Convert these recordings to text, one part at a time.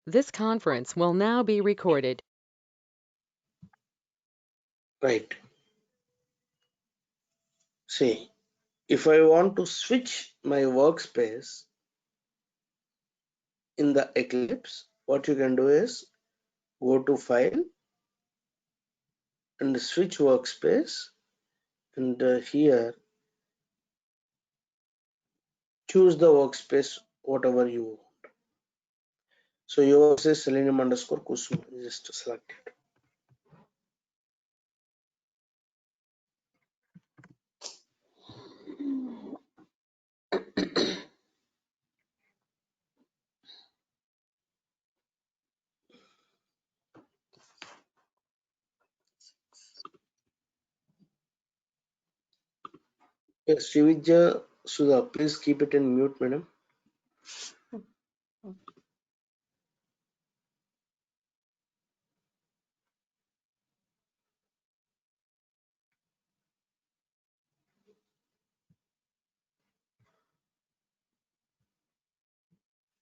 This conference will now be recorded. Right. See, if I want to switch my workspace in the Eclipse, what you can do is go to File and switch workspace, and here choose the workspace whatever you want. So yours is Selenium underscore Kusum. Just select it. Yes, Srivijaya Sudha, please keep it in mute, madam.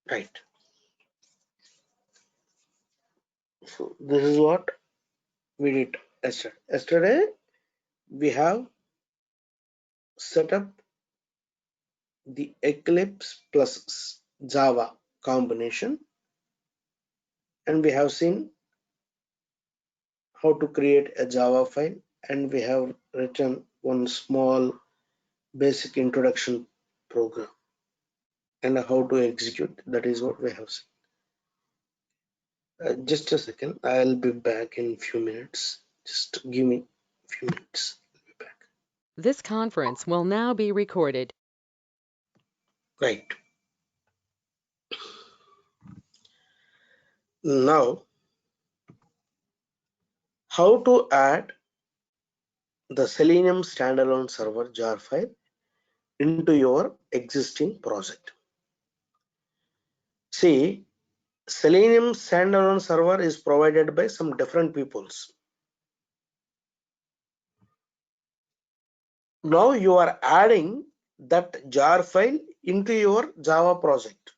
Right. So this is what we did yesterday. Yesterday we have set up the Eclipse plus Java combination, and we have seen how to create a Java file, and we have written one small basic introduction program and how to execute. That is what we have seen. Just a second, I'll be back in a few minutes. Just give me a few minutes. I'll be back. This conference will now be recorded. Right. Now, how to add the Selenium standalone server jar file into your existing project. See, Selenium standalone server is provided by some different peoples. Now you are adding that jar file into your Java project.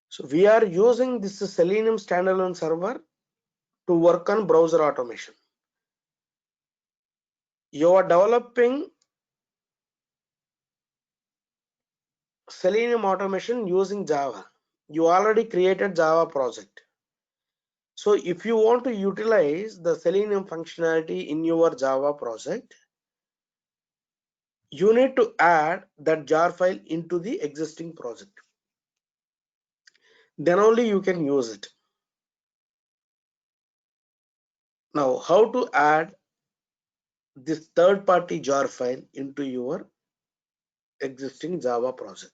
So we are using this Selenium standalone server to work on browser automation. You are developing Selenium automation using Java. You already created Java project. So if you want to utilize the Selenium functionality in your Java project, you need to add that jar file into the existing project. Then only you can use it. Now, how to add this third-party jar file into your existing Java project?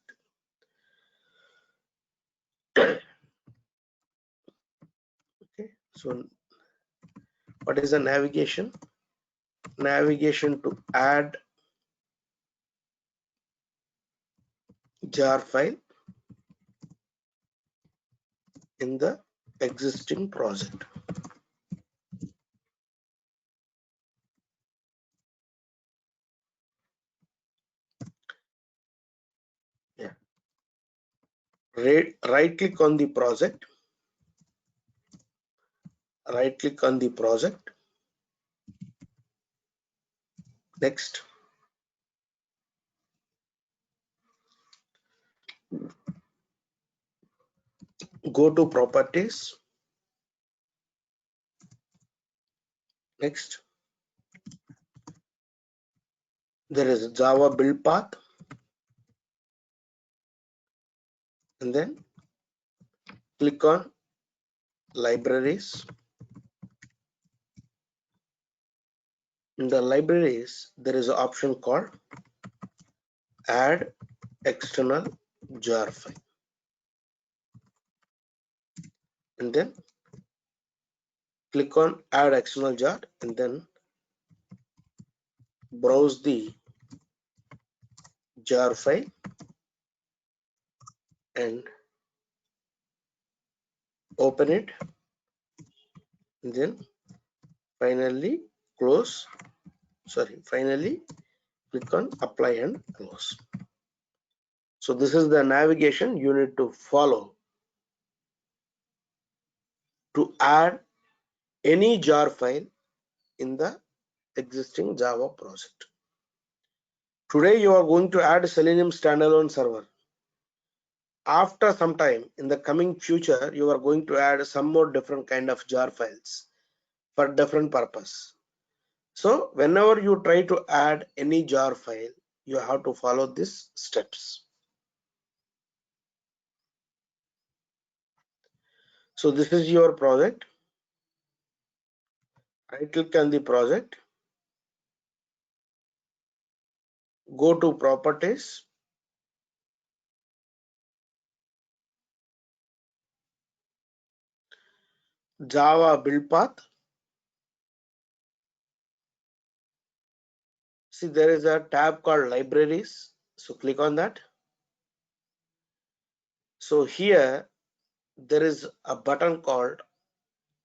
Okay, so what is the navigation? Navigation to add jar file in the existing project. Yeah. Right click on the project. Right click on the project. Next. Go to properties. Next. There is a Java build path. And then click on libraries. In the libraries, there is an option called add external jar file. And then click on add external jar and then browse the jar file and open it, and then finally click on apply and close. So this is the navigation you need to follow to add any jar file in the existing Java project. Today you are going to add Selenium standalone server. After some time in the coming future, you are going to add some more different kind of jar files for different purpose. So whenever you try to add any jar file, you have to follow these steps. So this is your project. Right click on the project, go to properties, Java build path. See, there is a tab called libraries. So click on that. So here there is a button called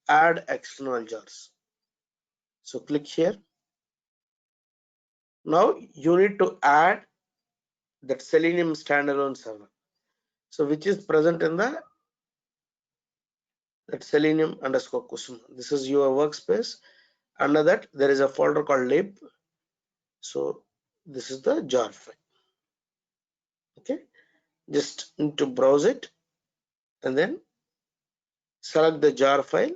add external jars. So click here. Now you need to add that Selenium standalone server. So which is present in the that Selenium underscore Kusuma. This is your workspace. Under that there is a folder called lib. So this is the jar file. Okay, just need to browse it and then select the jar file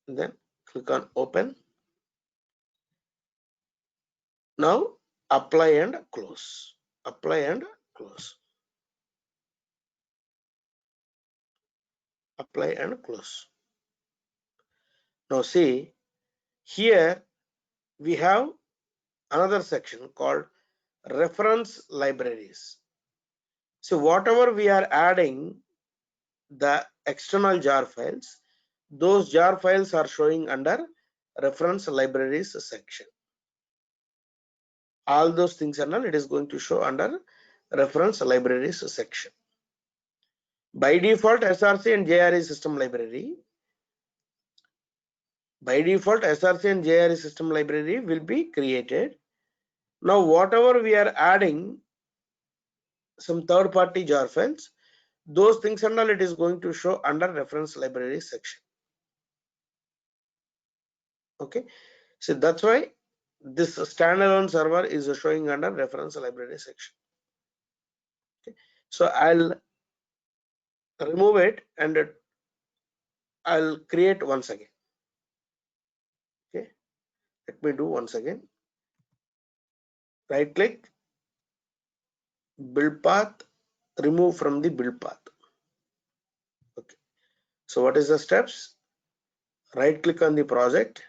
and then click on open. Now apply and close. Apply and close. Apply and close. Now see, here we have another section called reference libraries. So whatever we are adding the external jar files, those jar files are showing under reference libraries section. All those things and all, it is going to show under reference libraries section. By default, SRC and JRE system library. By default, SRC and JRE system library will be created. Now, whatever we are adding, some third-party jar files, those things and all, it is going to show under reference library section. Okay, so that's why this standalone server is showing under reference library section. Okay, so I'll remove it and I'll create once again. Okay, let me do once again. Right click, build path, remove from the build path. Okay, so what is the steps? Right click on the project,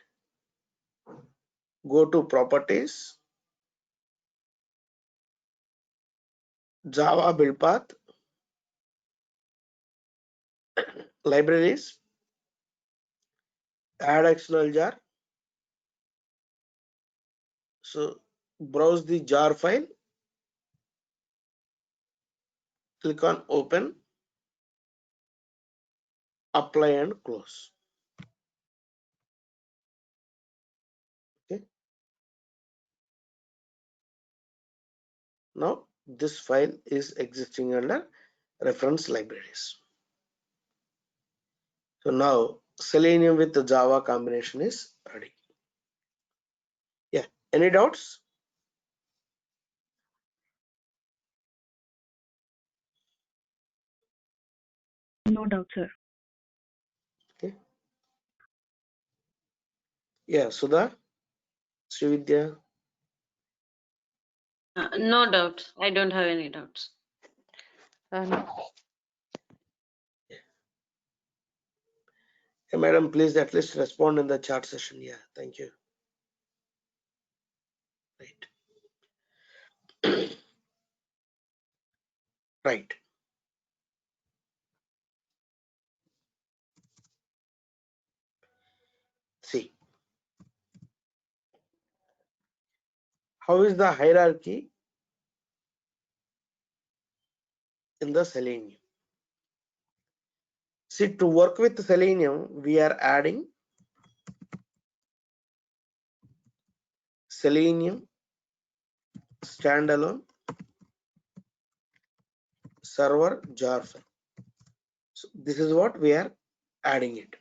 go to properties, Java build path, libraries, add external jar. So browse the jar file, click on open, apply and close. Okay, now this file is existing under reference libraries. So now Selenium with the Java combination is ready. Yeah, any doubts? No doubt, sir. Okay. Yeah, Sudha, Srividya. No doubt. I don't have any doubts. No. Hey, madam, please at least respond in the chat session. Yeah, thank you. Right. Right. See, how is the hierarchy in the Selenium? See, to work with Selenium, we are adding Selenium standalone server jar file. So this is what we are adding it.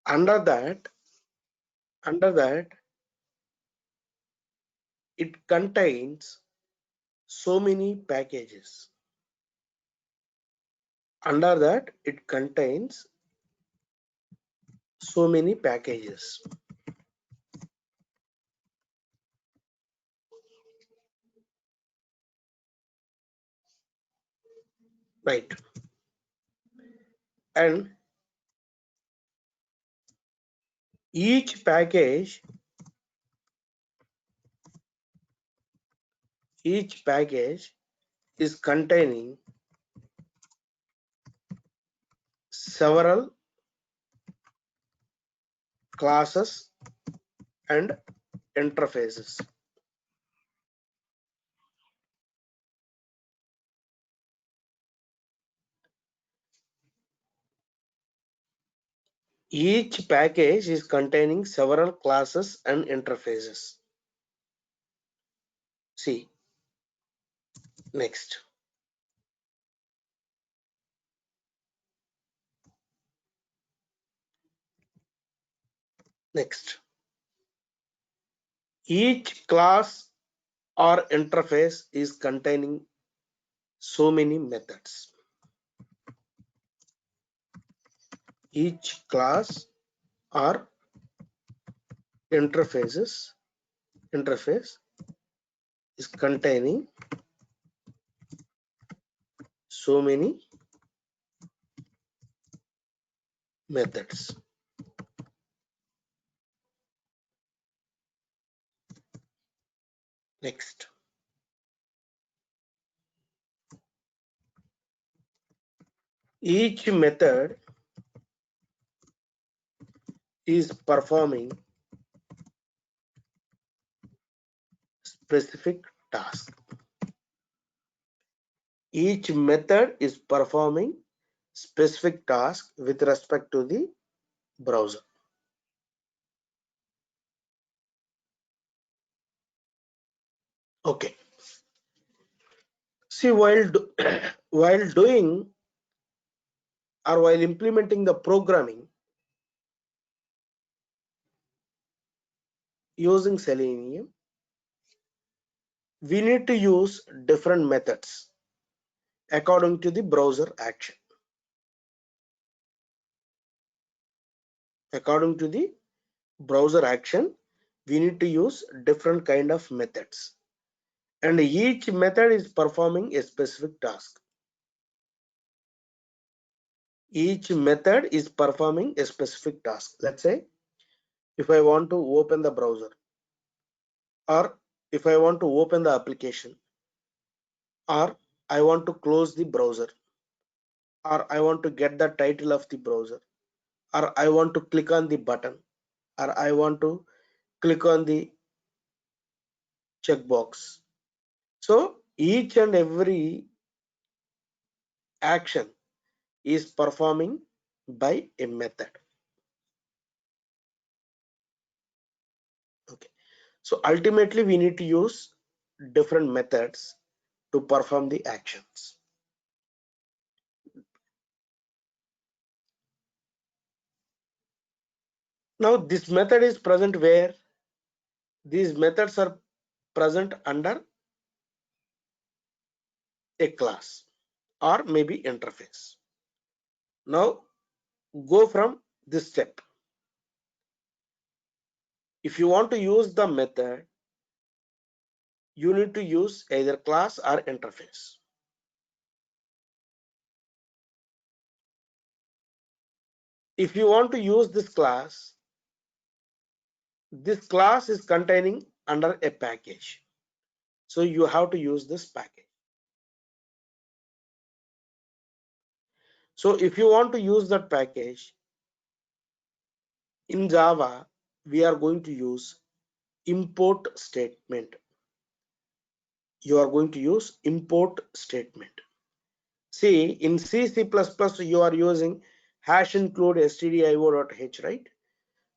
Under that, it contains so many packages. Under that, it contains so many packages. Right. And each package is containing several classes and interfaces. Each package is containing several classes and interfaces. See, next. Each class or interface is containing so many methods. Each class or interface is containing so many methods. Next. Each method is performing specific task. Each method is performing specific task with respect to the browser. Okay. See, while doing or while implementing the programming using Selenium, we need to use different methods according to the browser action. According to the browser action, we need to use different kind of methods, and each method is performing a specific task. Each method is performing a specific task. Let's say if I want to open the browser, or if I want to open the application, or I want to close the browser, or I want to get the title of the browser, or I want to click on the button, or I want to click on the checkbox. So each and every action is performing by a method. Okay. So ultimately we need to use different methods to perform the actions. Now this method is present where? These methods are present under a class or maybe interface. Now go from this step. If you want to use the method, you need to use either class or interface. If you want to use this class is containing under a package. So you have to use this package. So if you want to use that package, in Java, we are going to use import statement. You are going to use import statement. See, in C++, you are using #include stdio.h, right?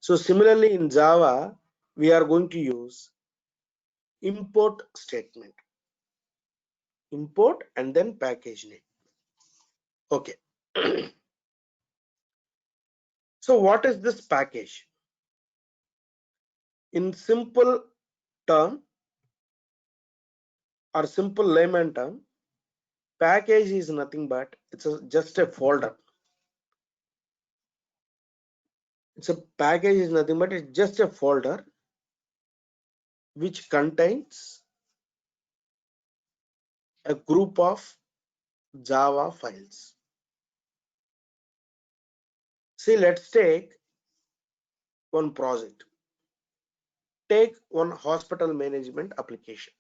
So similarly in Java, we are going to use import statement. import and then package name. Okay. So what is this package? In simple term or simple layman term, package is nothing but just a folder. It's a package is nothing but it's just a folder which contains a group of Java files. See, let's take one project. Take one hospital management application.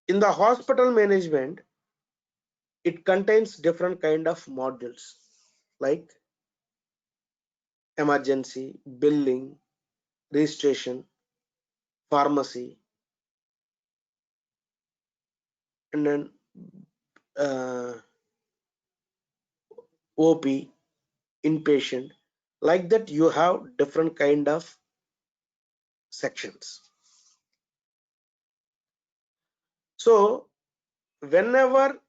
In the hospital management, it contains different kind of modules like emergency, billing, registration, pharmacy, and then OP, inpatient. Like that, you have different kind of sections. So whenever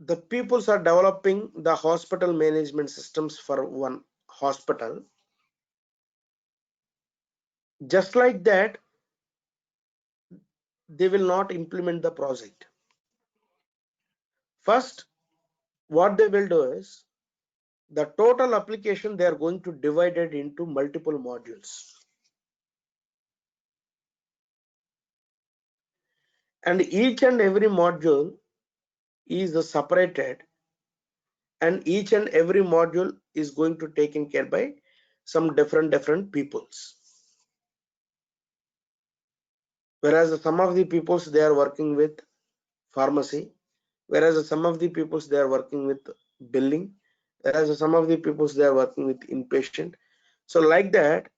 the peoples are developing the hospital management systems for one hospital, just like that, they will not implement the project. First, what they will do is the total application they are going to divide it into multiple modules, and each and every module is separated, and each and every module is going to taken care by some different peoples. Whereas some of the peoples they are working with pharmacy, whereas some of the peoples they are working with billing, whereas some of the peoples they are working with inpatient. So like that,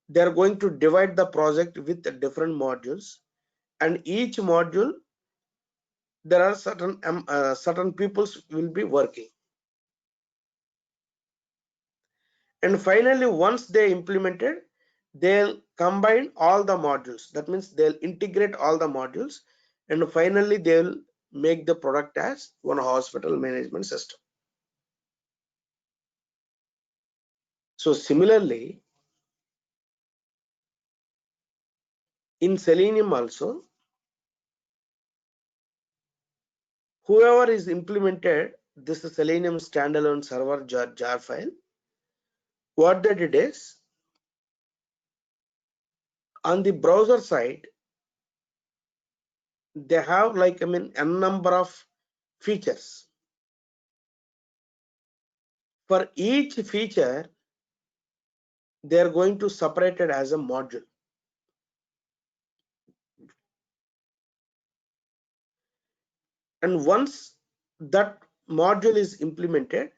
they are going to divide the project with different modules, and each module there are certain peoples will be working. And finally, once they implemented, they'll combine all the modules. That means they'll integrate all the modules, and finally they'll make the product as one hospital management system. So similarly, in Selenium also, whoever is implemented this Selenium standalone server jar file, what they did is on the browser side, they have like n number of features. For each feature, they are going to separate it as a module. And once that module is implemented,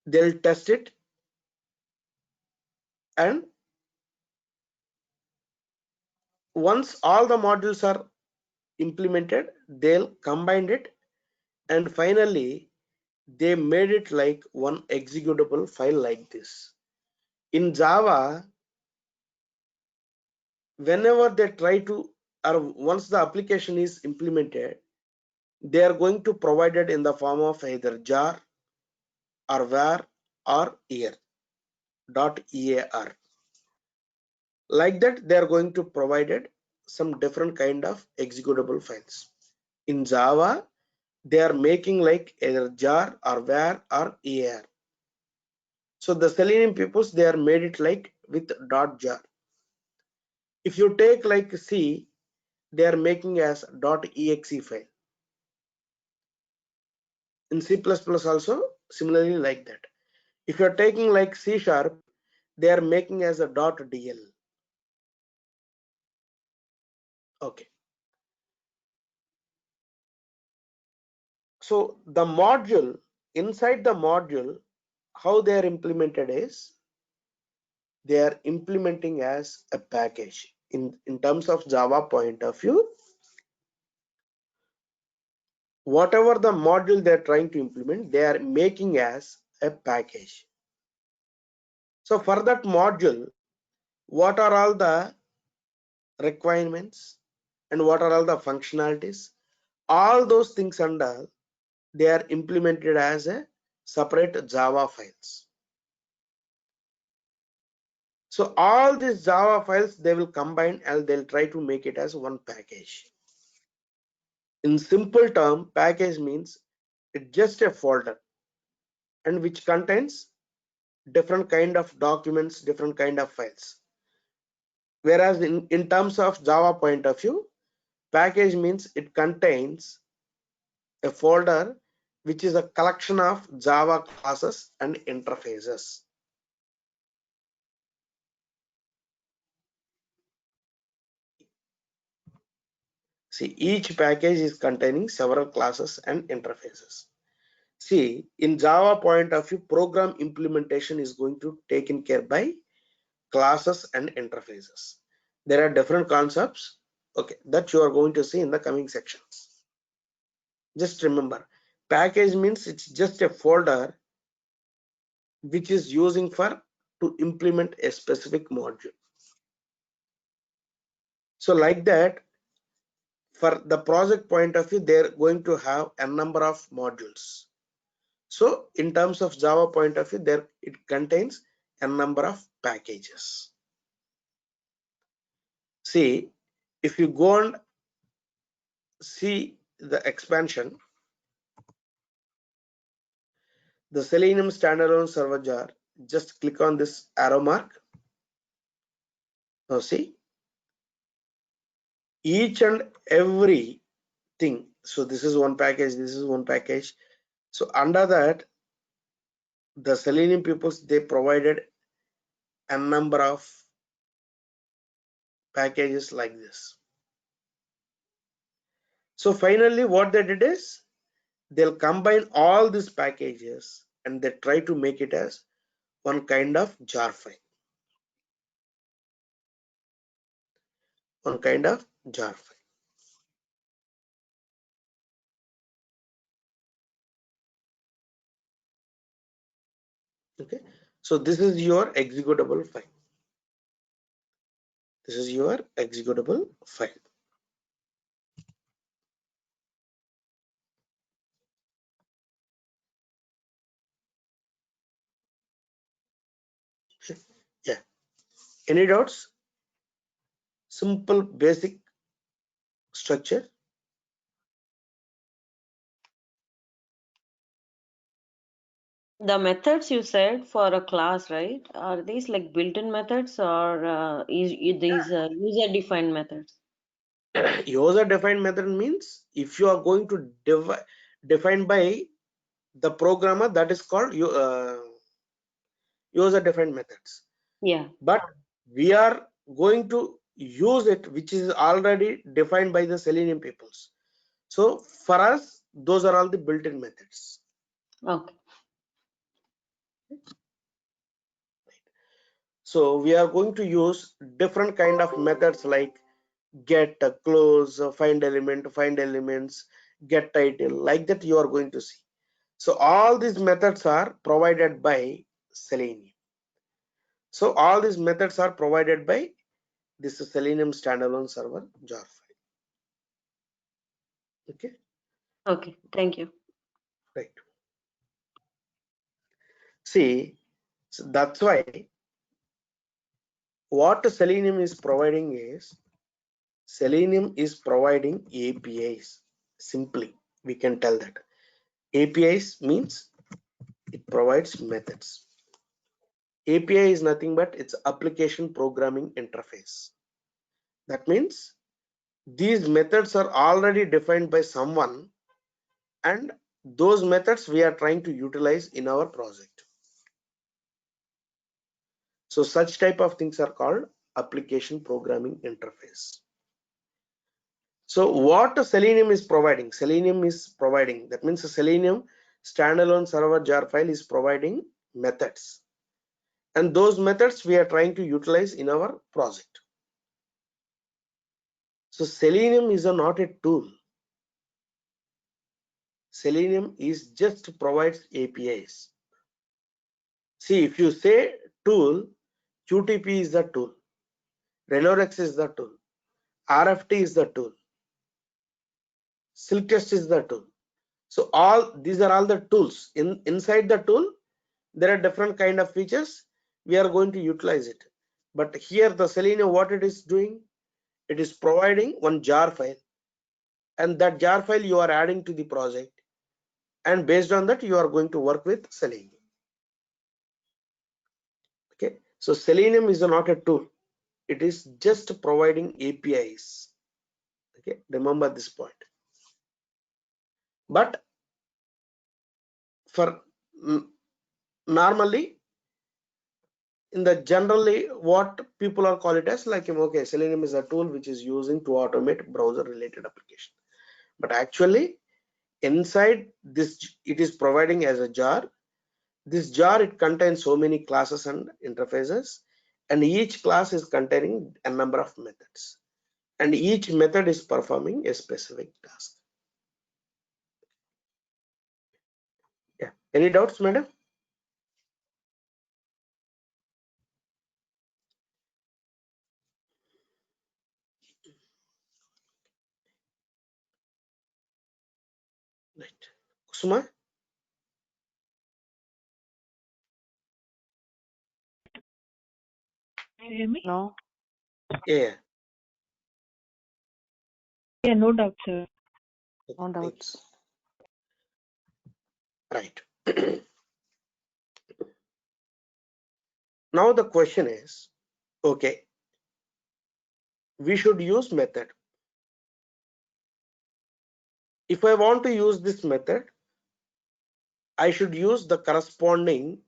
they'll test it, and once all the modules are implemented, they'll combine it, and finally they made it like one executable file like this. In Java, whenever they try to, or once the application is implemented, they are going to provide it in the form of either jar or var or ear .ear. Like that, they are going to provide it some different kind of executable files. In Java, they are making like either jar or var or ear. So the Selenium peoples, they are made it like with .jar. If you take like C, they are making as .exe file. In C++ also similarly like that. If you are taking like C#, they are making as a .dl. Okay. So the module, inside the module, how they are implemented is they are implementing as a package. In terms of Java point of view, whatever the module they are trying to implement, they are making as a package. So for that module, what are all the requirements and what are all the functionalities? All those things under they are implemented as a separate Java files. So all these Java files they will combine and they'll try to make it as one package. In simple term, package means it's just a folder and which contains different kind of documents, different kind of files. Whereas in terms of Java point of view, package means it contains a folder which is a collection of Java classes and interfaces. See, each package is containing several classes and interfaces. See, in Java point of view, program implementation is going to taken care by classes and interfaces. There are different concepts, okay, that you are going to see in the coming sections. Just remember, package means it's just a folder which is using for to implement a specific module. So like that, for the project point of view, they're going to have a number of modules. So in terms of Java point of view, there it contains a number of packages. See, if you go and see the expansion, the Selenium standalone server jar, just click on this arrow mark. Now see, each and every thing. So this is one package, this is one package. So under that, the Selenium peoples, they provided a number of packages like this. So finally what they did is they'll combine all these packages and they try to make it as one kind of jar file. One kind of jar file. Okay. So this is your executable file. This is your executable file. Yeah. Any doubts? Simple basic structure. The methods you said for a class, right? Are these like built-in methods or these user-defined methods? User defined method means if you are going to define by the programmer, that is called user defined methods. Yeah. But we are going to use it which is already defined by the Selenium peoples. So for us, those are all the built-in methods. Okay. So we are going to use different kind of methods like get, close, find elements, get title, like that you are going to see. So all these methods are provided by Selenium. So all these methods are provided by this Selenium standalone server jar file. Okay. Okay. Thank you. Right. See, so that's why what Selenium is providing is Selenium is providing APIs. Simply, we can tell that APIs means it provides methods. API is nothing but it's application programming interface. That means these methods are already defined by someone, and those methods we are trying to utilize in our project. So such type of things are called application programming interface. So what Selenium is providing? Selenium is providing, that means the Selenium standalone server jar file is providing methods, and those methods we are trying to utilize in our project. So Selenium is not a tool. Selenium is just provides APIs. See, if you say tool, QTP is the tool, Renorex is the tool, RFT is the tool, Silk Test is the tool. So all these are all the tools. Inside the tool, there are different kind of features. We are going to utilize it. But here the Selenium, what it is doing, it is providing one jar file, and that jar file you are adding to the project, and based on that you are going to work with Selenium. Okay, so Selenium is not a tool, it is just providing APIs. Okay, remember this point. But for normally in the generally what people are call it as like, okay, Selenium is a tool which is using to automate browser related application, but actually inside this it is providing as a jar. This jar, it contains so many classes and interfaces, and each class is containing a number of methods, and each method is performing a specific task. Yeah, any doubts, madam? Right. Kusuma? Can you hear me? No, Yeah. Yeah, no doubt, sir. no doubts. Right. Now the question is, okay, we should use method. If I want to use this method, I should use the corresponding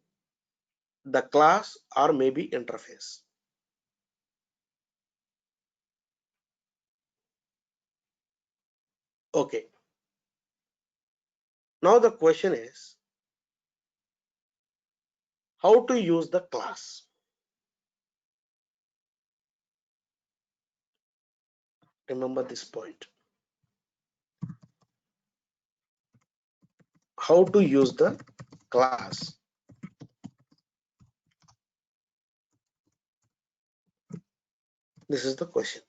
the class or maybe interface. Okay. Now the question is how to use the class. Remember this point. How to use the class. This is the question.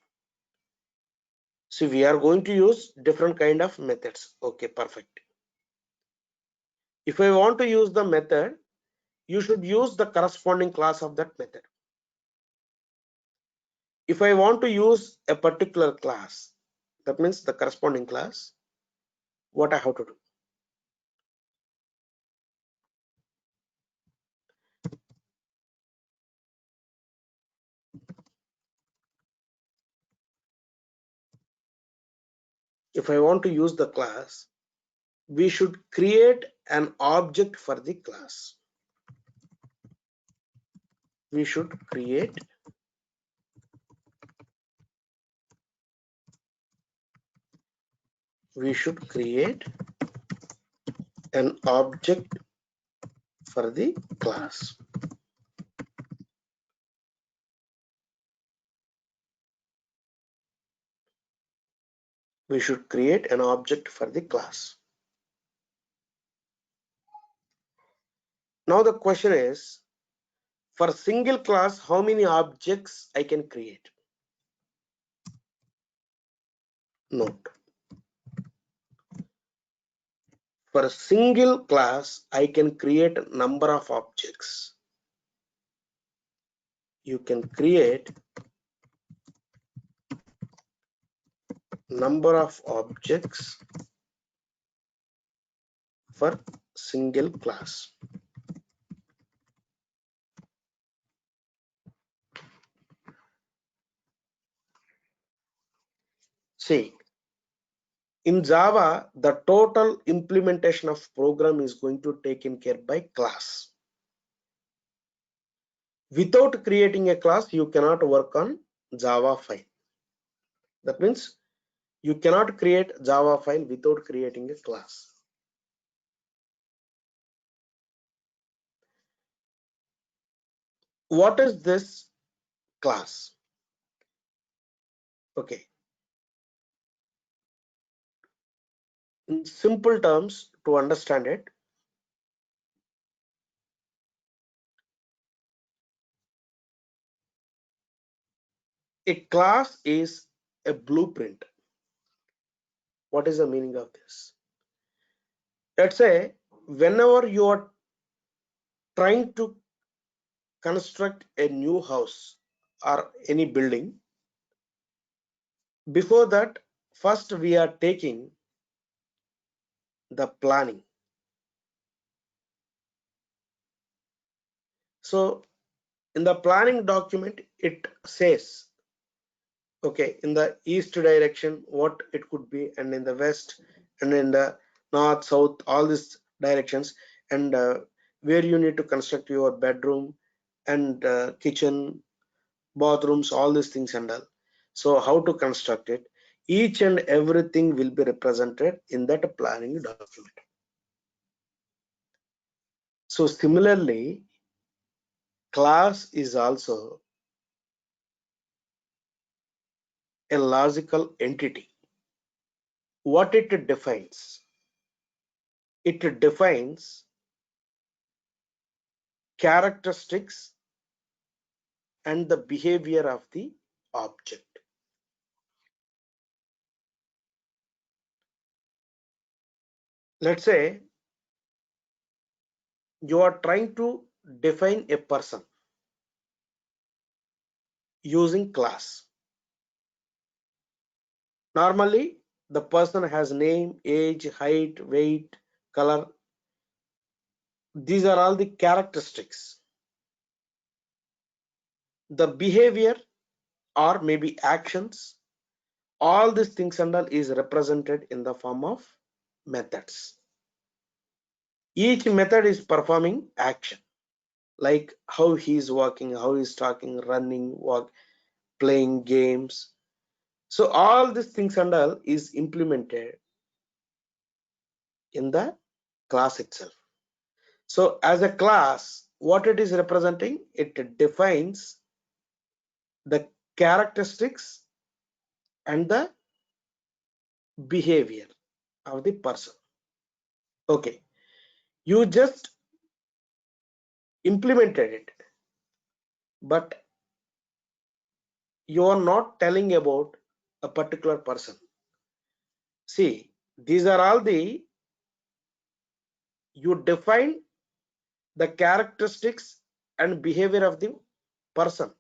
See, we are going to use different kind of methods. Okay, perfect. If I want to use the method, you should use the corresponding class of that method. If I want to use a particular class, that means the corresponding class, what I have to do? If I want to use the class, we should create an object for the class. We should create an object for the class. We should create an object for the class. Now the question is, for single class, how many objects I can create? Note. For a single class, I can create a number of objects. You can create number of objects for single class. See, in Java, the total implementation of program is going to taken care by class. Without creating a class, you cannot work on Java file. That means you cannot create Java file without creating a class. What is this class? Okay. In simple terms, to understand it, a class is a blueprint. What is the meaning of this? Let's say whenever you are trying to construct a new house or any building, before that, first we are taking the planning. So in the planning document, it says, okay, in the east direction, what it could be, and in the west, and in the north, south, all these directions, and where you need to construct your bedroom and kitchen, bathrooms, all these things and all. So how to construct it, each and everything will be represented in that planning document. So similarly, class is also a logical entity. What it defines? It defines characteristics and the behavior of the object. Let's say you are trying to define a person using class. Normally, the person has name, age, height, weight, color. These are all the characteristics. The behavior or maybe actions, all these things and all is represented in the form of methods. Each method is performing action, like how he is walking, how he is talking, running, walk, playing games. So all these things and all is implemented in the class itself. So as a class, what it is representing, it defines the characteristics and the behavior of the person. Okay, you just implemented it, but you are not telling about a particular person. See, these are all the, you define the characteristics and behavior of the person.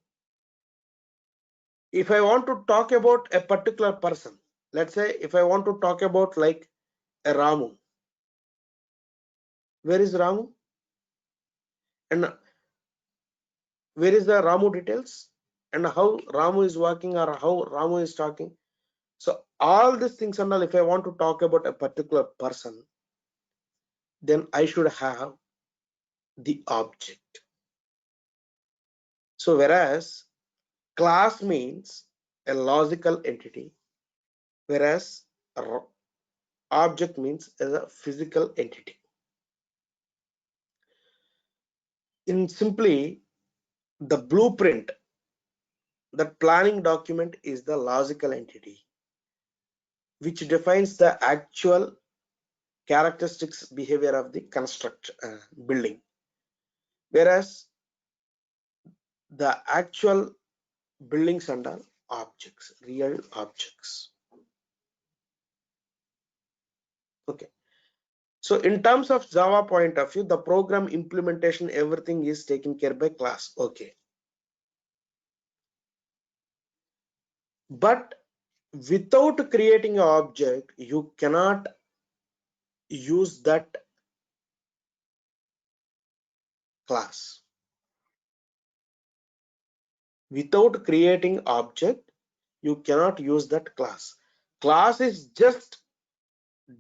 If I want to talk about a particular person, let's say if I want to talk about like a Ramu, where is Ramu? And where is the Ramu details? And how Ramu is working or how Ramu is talking? So all these things and all, if I want to talk about a particular person, then I should have the object. So whereas class means a logical entity, whereas object means as a physical entity. In simply, the blueprint, that planning document is the logical entity which defines the actual characteristics behavior of the construct building, whereas the actual buildings and all objects, real objects. Okay, so in terms of Java point of view, the program implementation, everything is taken care by class. Okay, but without creating an object, you cannot use that class. Without creating object, you cannot use that class. Class is just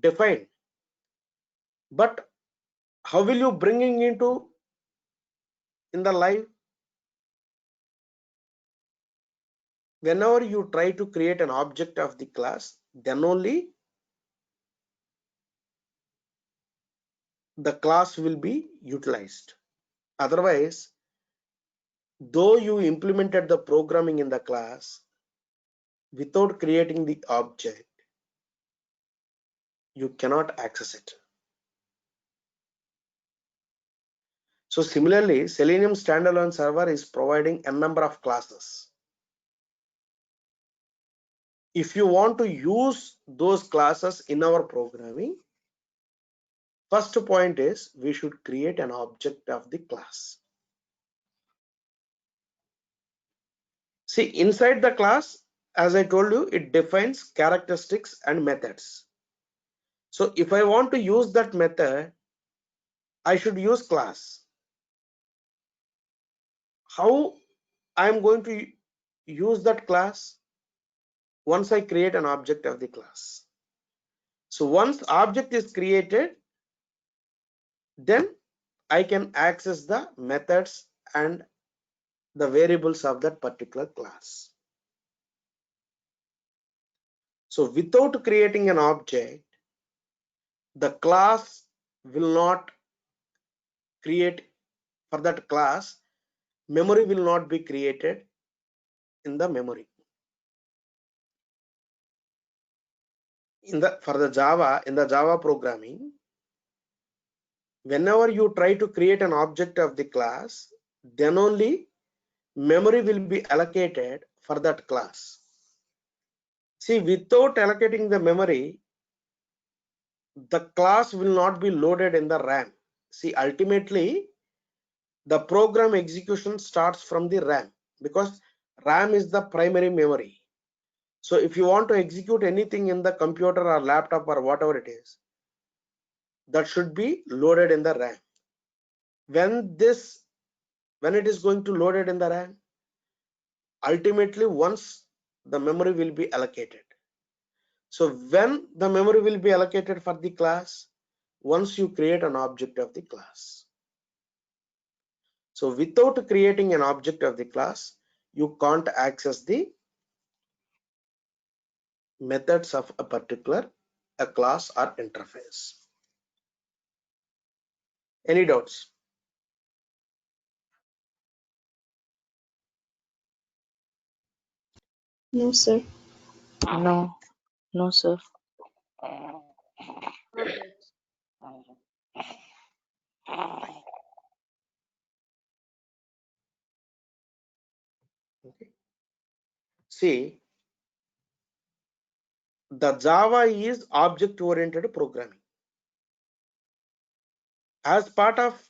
defined, but how will you bringing into in the live? Whenever you try to create an object of the class, then only the class will be utilized. Otherwise, though you implemented the programming in the class, without creating the object, you cannot access it. So similarly, Selenium standalone server is providing a number of classes. if you want to use those classes in our programming, first point is we should create an object of the class. See, inside the class, as I told you, it defines characteristics and methods. So if I want to use that method, I should use class. How I am going to use that class? Once I create an object of the class. So once object is created, then I can access the methods and the variables of that particular class. So without creating an object, the class will not create for that class, memory will not be created in the memory. In the Java programming, whenever you try to create an object of the class, then only memory will be allocated for that class. See, without allocating the memory, the class will not be loaded in the RAM. See, ultimately, the program execution starts from the RAM because RAM is the primary memory. So if you want to execute anything in the computer or laptop or whatever it is, that should be loaded in the RAM. When it is going to load it in the RAM, ultimately once the memory will be allocated. So when the memory will be allocated for the class, once you create an object of the class. So without creating an object of the class, you can't access the methods of a particular class or interface. Any doubts? No, sir. No. No, sir. Okay. Okay. See, the Java is object-oriented programming. As part of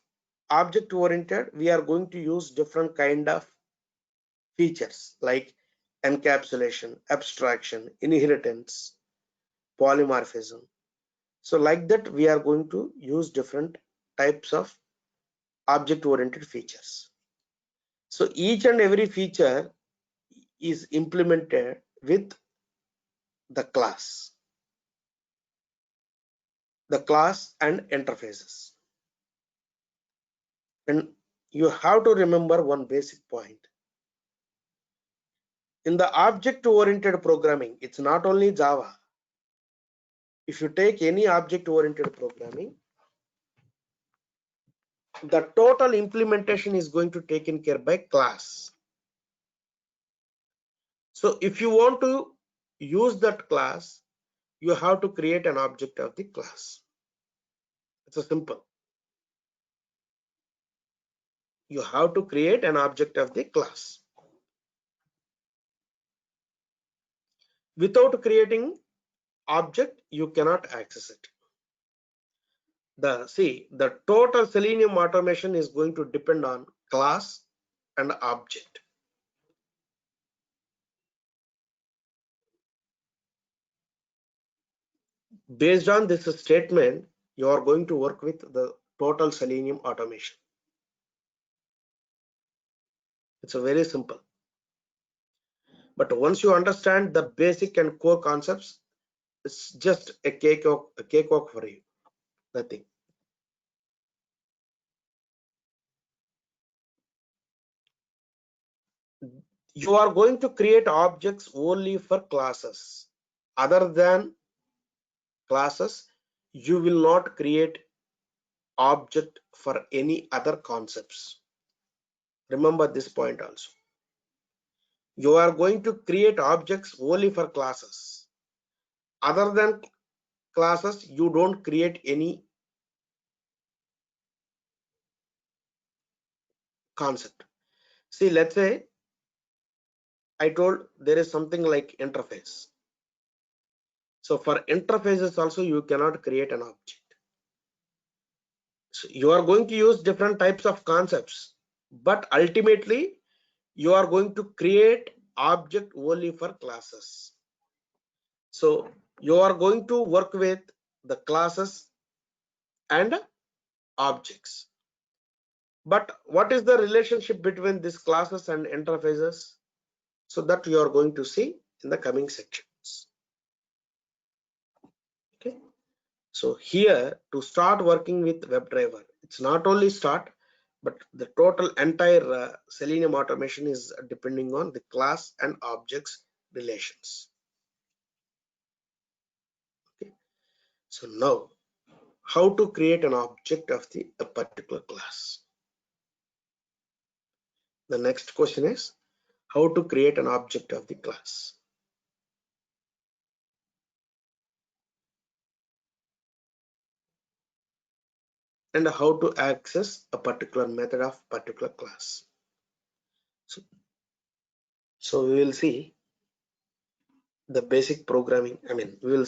object-oriented, we are going to use different kind of features like encapsulation, abstraction, inheritance, polymorphism. So like that, we are going to use different types of object-oriented features. So each and every feature is implemented with the class and interfaces. And you have to remember one basic point. In the object-oriented programming, it's not only Java. If you take any object-oriented programming, the total implementation is going to taken care by class. So if you want to use that class, you have to create an object of the class. It's a simple. You have to create an object of the class. Without creating object, you cannot access it. The total Selenium automation is going to depend on class and object. Based on this statement, you are going to work with the total Selenium automation. It's a very simple. But once you understand the basic and core concepts, it's just a cakewalk for you. Nothing. You are going to create objects only for classes. Other than classes, you will not create object for any other concepts. Remember this point also. You are going to create objects only for classes. Other than classes, you don't create any concept. See, let's say I told there is something like interface. So for interfaces also you cannot create an object. So you are going to use different types of concepts, but ultimately you are going to create object only for classes. So you are going to work with the classes and objects. But what is the relationship between these classes and interfaces? So that you are going to see in the coming sections. Okay. So here to start working with WebDriver, it's not only start, but the total entire Selenium automation is depending on the class and objects relations. Okay. So now, how to create an object of a particular class? The next question is how to create an object of the class. And how to access a particular method of particular class. So we will see the basic programming. I mean, we will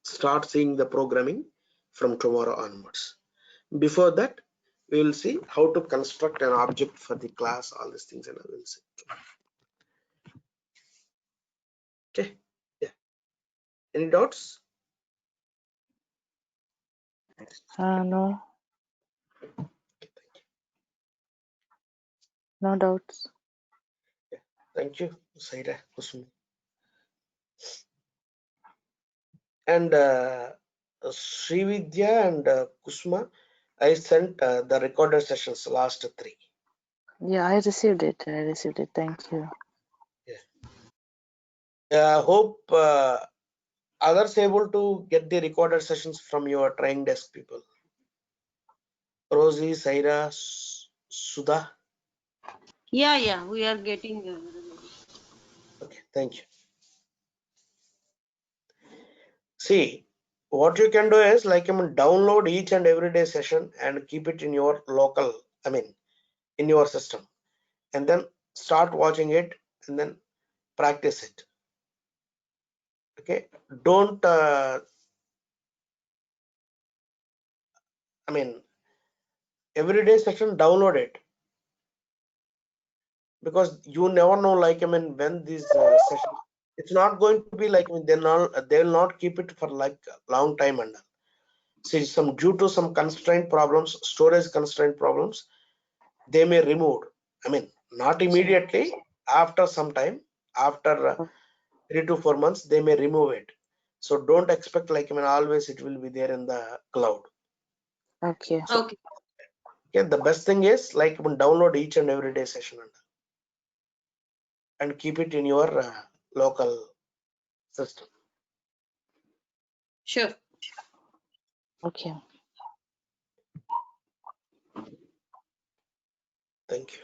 start seeing the programming from tomorrow onwards. Before that, we will see how to construct an object for the class, all these things, and I will see. Okay. Yeah. Any doubts? No. No doubts. Thank you, Saira, Kusum. And Srividya and Kusma, I sent the recorded sessions last 3. Yeah, I received it. Thank you. Hope others able to get the recorded sessions from your training desk people. Rosie, Saira, Sudha. Yeah, we are getting. Okay, thank you. See, what you can do is like download each and every day session and keep it in your local, I mean, in your system, and then start watching it and then practice it. Okay, don't I mean, everyday session, download it, because you never know, like when these sessions, it's not going to be like they will not keep it for like a long time. And see, some due to some constraint problems, storage constraint problems, they may remove. I mean, not immediately, after some time, after 3 to 4 months, they may remove it. So don't expect like always it will be there in the cloud. Okay. Okay. Okay, the best thing is like download each and every day session and keep it in your local system. Sure. Okay. Thank you.